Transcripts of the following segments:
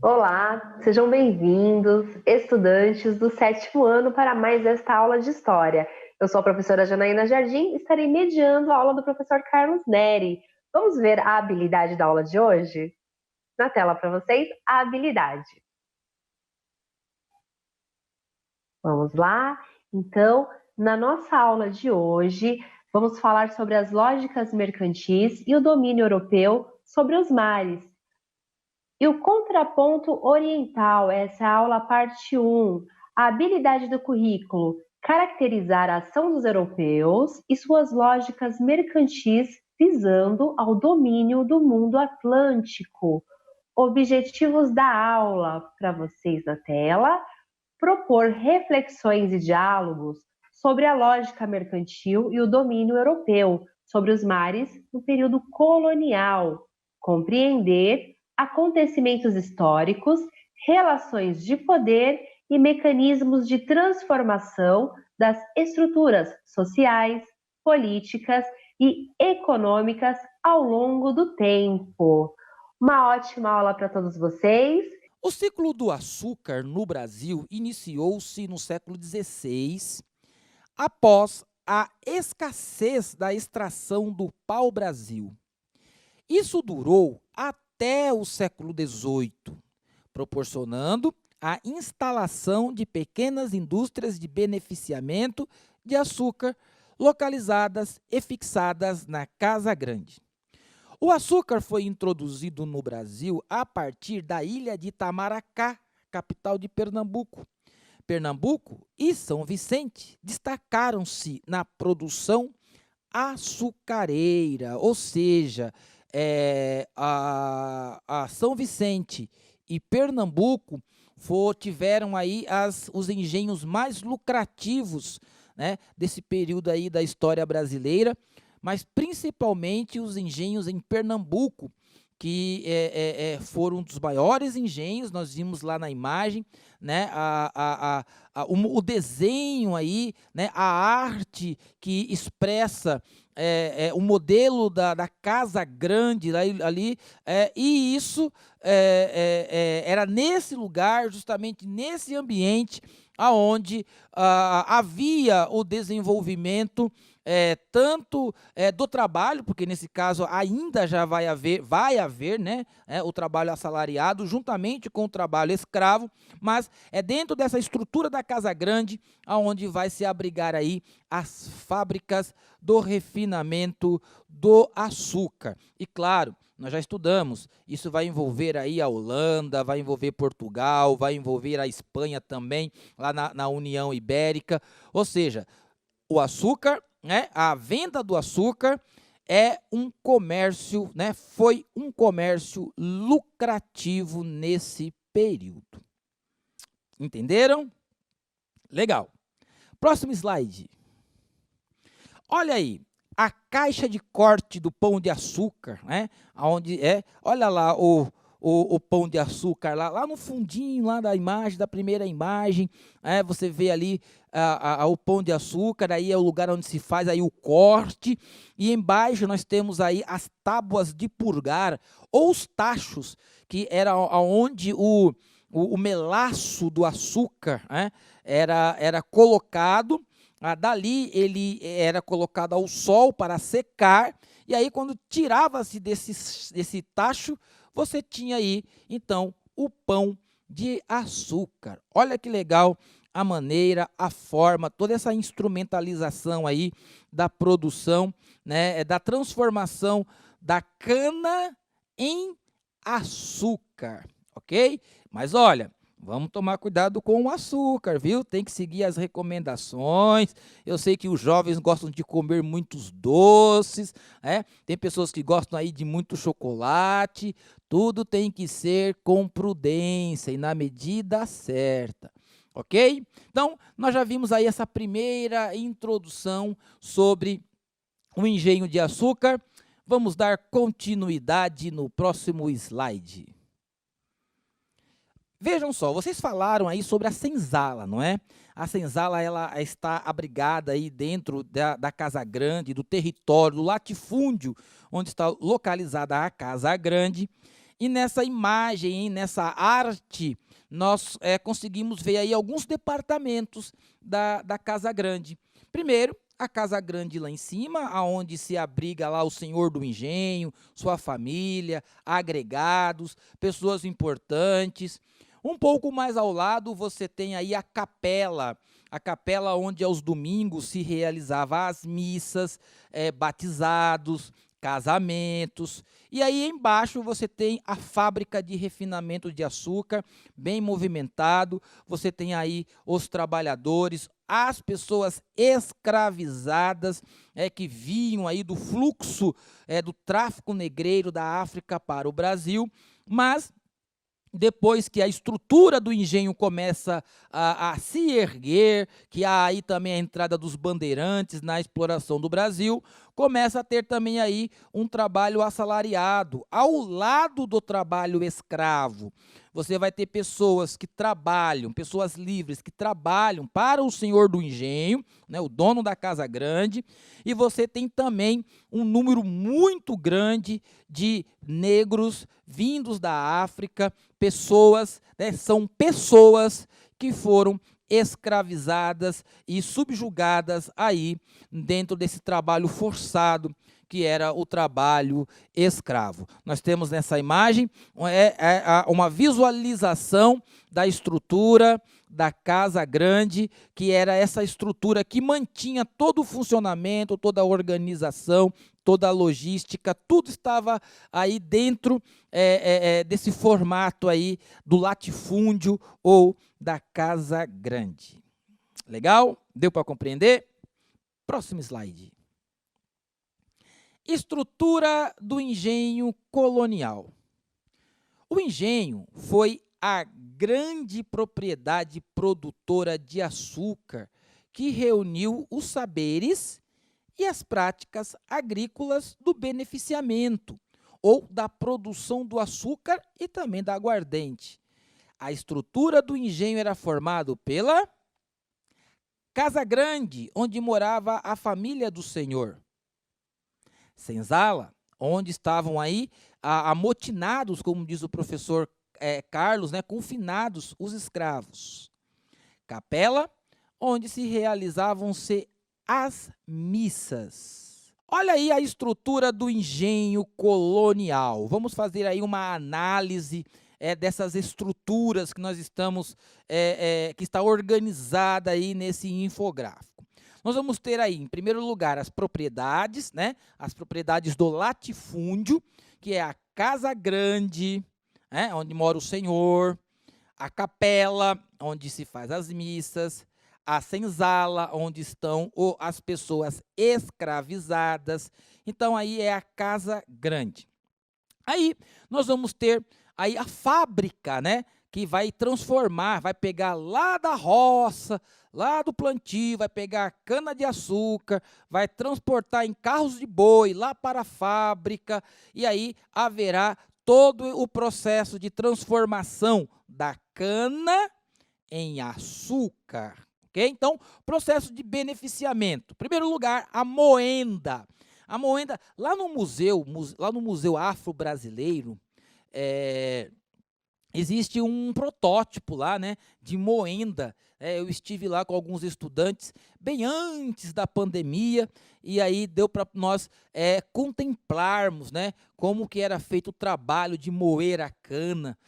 Olá, sejam bem-vindos, estudantes do sétimo ano, para mais esta aula de História. Eu sou a professora Janaína Jardim e estarei mediando a aula do professor Carlos Neri. Vamos ver a habilidade da aula de hoje? Na tela para vocês, a habilidade. Vamos lá? Então, na nossa aula de hoje, vamos falar sobre as lógicas mercantis e o domínio europeu sobre os mares. E o contraponto oriental, essa é a aula parte 1, a habilidade do currículo, caracterizar a ação dos europeus e suas lógicas mercantis visando ao domínio do mundo atlântico. Objetivos da aula para vocês na tela: propor reflexões e diálogos sobre a lógica mercantil e o domínio europeu sobre os mares no período colonial, compreender acontecimentos históricos, relações de poder e mecanismos de transformação das estruturas sociais, políticas e econômicas ao longo do tempo. Uma ótima aula para todos vocês. O ciclo do açúcar no Brasil iniciou-se no século XVI, após a escassez da extração do pau-brasil. Isso durou até o século XVIII, proporcionando a instalação de pequenas indústrias de beneficiamento de açúcar localizadas e fixadas na Casa Grande. O açúcar foi introduzido no Brasil a partir da ilha de Itamaracá, capital de Pernambuco. Pernambuco e São Vicente destacaram-se na produção açucareira, ou seja, a São Vicente e Pernambuco tiveram aí os engenhos mais lucrativos, né, desse período aí da história brasileira, mas principalmente os engenhos em Pernambuco, que foram um dos maiores engenhos. Nós vimos lá na imagem, né, o desenho aí, né, a arte que expressa o modelo da Casa Grande ali, e isso era nesse lugar, justamente nesse ambiente, aonde havia o desenvolvimento tanto do trabalho, porque nesse caso ainda já vai haver, né, o trabalho assalariado juntamente com o trabalho escravo, mas é dentro dessa estrutura da Casa Grande aonde vai se abrigar aí as fábricas do refinamento do açúcar. E claro, nós já estudamos, isso vai envolver aí a Holanda, vai envolver Portugal, vai envolver a Espanha também, lá na União Ibérica, ou seja, o açúcar, né, a venda do açúcar é um comércio, né, foi um comércio lucrativo nesse período. Entenderam? Legal. Próximo slide. Olha aí, a caixa de corte do pão de açúcar, né? Onde olha lá o pão de açúcar lá no fundinho lá da imagem, da primeira imagem, você vê ali o pão de açúcar, aí é o lugar onde se faz aí o corte, e embaixo nós temos aí as tábuas de purgar, ou os tachos, que era onde o melaço do açúcar, né, era colocado. Dali ele era colocado ao sol para secar, e aí quando tirava-se desse tacho, você tinha aí, então, o pão de açúcar. Olha que legal a maneira, a forma, toda essa instrumentalização aí da produção, né, da transformação da cana em açúcar, ok? Mas olha, vamos tomar cuidado com o açúcar, viu? Tem que seguir as recomendações. Eu sei que os jovens gostam de comer muitos doces, tem pessoas que gostam aí de muito chocolate. Tudo tem que ser com prudência e na medida certa, ok? Então, nós já vimos aí essa primeira introdução sobre o engenho de açúcar. Vamos dar continuidade no próximo slide. Vejam só, vocês falaram aí sobre a senzala, não é? A senzala, ela está abrigada aí dentro da Casa Grande, do território, do latifúndio onde está localizada a Casa Grande. E nessa imagem, hein, nessa arte, nós conseguimos ver aí alguns departamentos da Casa Grande. Primeiro, a Casa Grande lá em cima, aonde se abriga lá o senhor do engenho, sua família, agregados, pessoas importantes. Um pouco mais ao lado você tem aí a capela onde aos domingos se realizava as missas, batizados, casamentos. E aí embaixo você tem a fábrica de refinamento de açúcar, bem movimentado. Você tem aí os trabalhadores, as pessoas escravizadas, que vinham aí do fluxo do tráfico negreiro da África para o Brasil, mas depois que a estrutura do engenho começa a se erguer, que há aí também a entrada dos bandeirantes na exploração do Brasil, começa a ter também aí um trabalho assalariado, ao lado do trabalho escravo. Você vai ter pessoas que trabalham, pessoas livres que trabalham para o senhor do engenho, né, o dono da Casa Grande, e você tem também um número muito grande de negros vindos da África, pessoas, né, são pessoas que foram escravizadas e subjugadas aí dentro desse trabalho forçado que era o trabalho escravo. Nós temos nessa imagem uma visualização da estrutura da Casa Grande, que era essa estrutura que mantinha todo o funcionamento, toda a organização, toda a logística, tudo estava aí dentro desse formato aí do latifúndio ou da Casa Grande. Legal? Deu para compreender? Próximo slide. Estrutura do engenho colonial. O engenho foi a grande propriedade produtora de açúcar que reuniu os saberes e as práticas agrícolas do beneficiamento ou da produção do açúcar e também da aguardente. A estrutura do engenho era formada pela Casa Grande, onde morava a família do senhor. Senzala, onde estavam aí amotinados, como diz o professor Carlos, né, confinados os escravos. Capela, onde se realizavam-se as missas. Olha aí a estrutura do engenho colonial. Vamos fazer aí uma análise dessas estruturas que nós estamos, que está organizada aí nesse infográfico. Nós vamos ter aí, em primeiro lugar, as propriedades, né? As propriedades do latifúndio, que é a Casa Grande, né? Onde mora o senhor, a capela, onde se faz as missas, a senzala, onde estão as pessoas escravizadas. Então, aí é a Casa Grande. Aí, nós vamos ter aí a fábrica, né? Que vai transformar, vai pegar lá da roça, lá do plantio, vai pegar cana de açúcar, vai transportar em carros de boi lá para a fábrica, e aí haverá todo o processo de transformação da cana em açúcar. Okay? Então, processo de beneficiamento. Em primeiro lugar, a moenda. A moenda, lá no Museu Afro-Brasileiro, existe um protótipo lá, né, de moenda. Eu estive lá com alguns estudantes bem antes da pandemia e aí deu para nós contemplarmos, né, como que era feito o trabalho de moer a cana,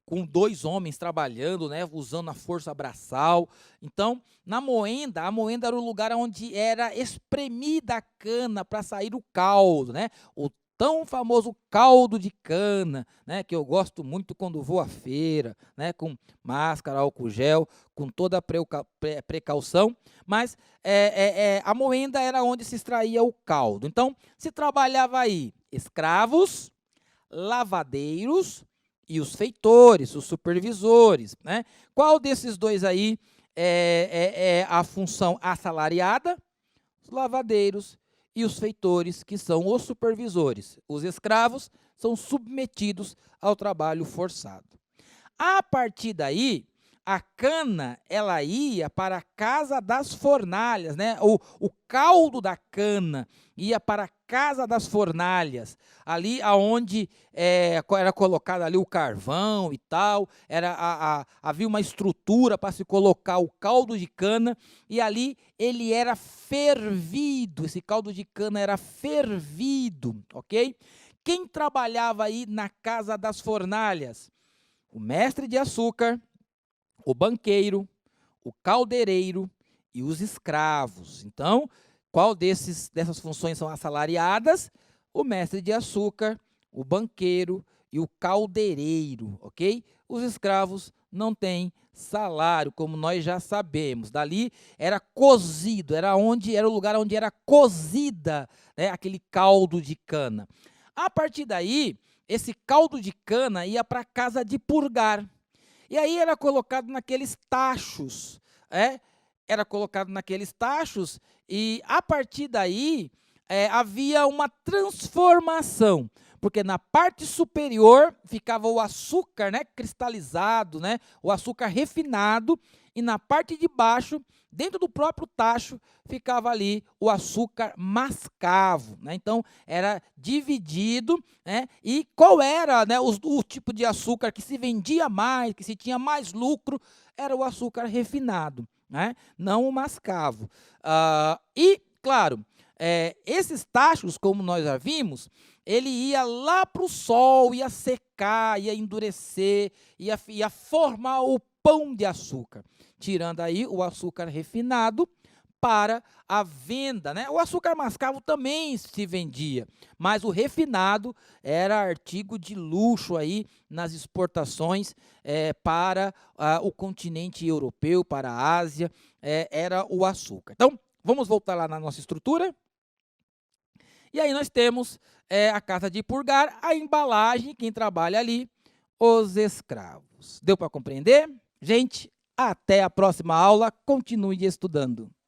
com 2 homens trabalhando, né, usando a força braçal. Então, a moenda era o lugar onde era espremida a cana para sair o caldo, né, o tão famoso caldo de cana, né, que eu gosto muito quando vou à feira, né, com máscara, álcool gel, com toda a precaução, mas a moenda era onde se extraía o caldo. Então, se trabalhava aí escravos, lavadeiros e os feitores, os supervisores, né? Qual desses dois aí é a função assalariada? Os lavadeiros e os feitores, que são os supervisores. Os escravos são submetidos ao trabalho forçado. A partir daí, a cana, ela ia para a casa das fornalhas, né? O caldo da cana ia para a casa das fornalhas, ali aonde era colocado ali o carvão e tal, havia uma estrutura para se colocar o caldo de cana, e ali ele era fervido, esse caldo de cana era fervido, ok? Quem trabalhava aí na casa das fornalhas? O mestre de açúcar, o banqueiro, o caldeireiro e os escravos. Então, qual dessas funções são assalariadas? O mestre de açúcar, o banqueiro e o caldeireiro, ok? Os escravos não têm salário, como nós já sabemos. Dali era cozido, era o lugar onde era cozida, né, aquele caldo de cana. A partir daí, esse caldo de cana ia para a casa de purgar. E aí era colocado naqueles tachos, era colocado naqueles tachos, e a partir daí havia uma transformação, porque na parte superior ficava o açúcar, né, cristalizado, né, o açúcar refinado, e na parte de baixo, dentro do próprio tacho, ficava ali o açúcar mascavo, né? Então era dividido, né? E qual era, né, o tipo de açúcar que se vendia mais, que se tinha mais lucro, era o açúcar refinado, né? Não o mascavo. E claro, esses tachos, como nós já vimos, ele ia lá para o sol, ia secar, ia endurecer, ia formar o pão de açúcar, tirando aí o açúcar refinado para a venda, né? O açúcar mascavo também se vendia, mas o refinado era artigo de luxo aí nas exportações para o continente europeu, para a Ásia, era o açúcar. Então, vamos voltar lá na nossa estrutura. E aí nós temos a casa de purgar, a embalagem, quem trabalha ali, os escravos. Deu para compreender? Gente, até a próxima aula, continue estudando.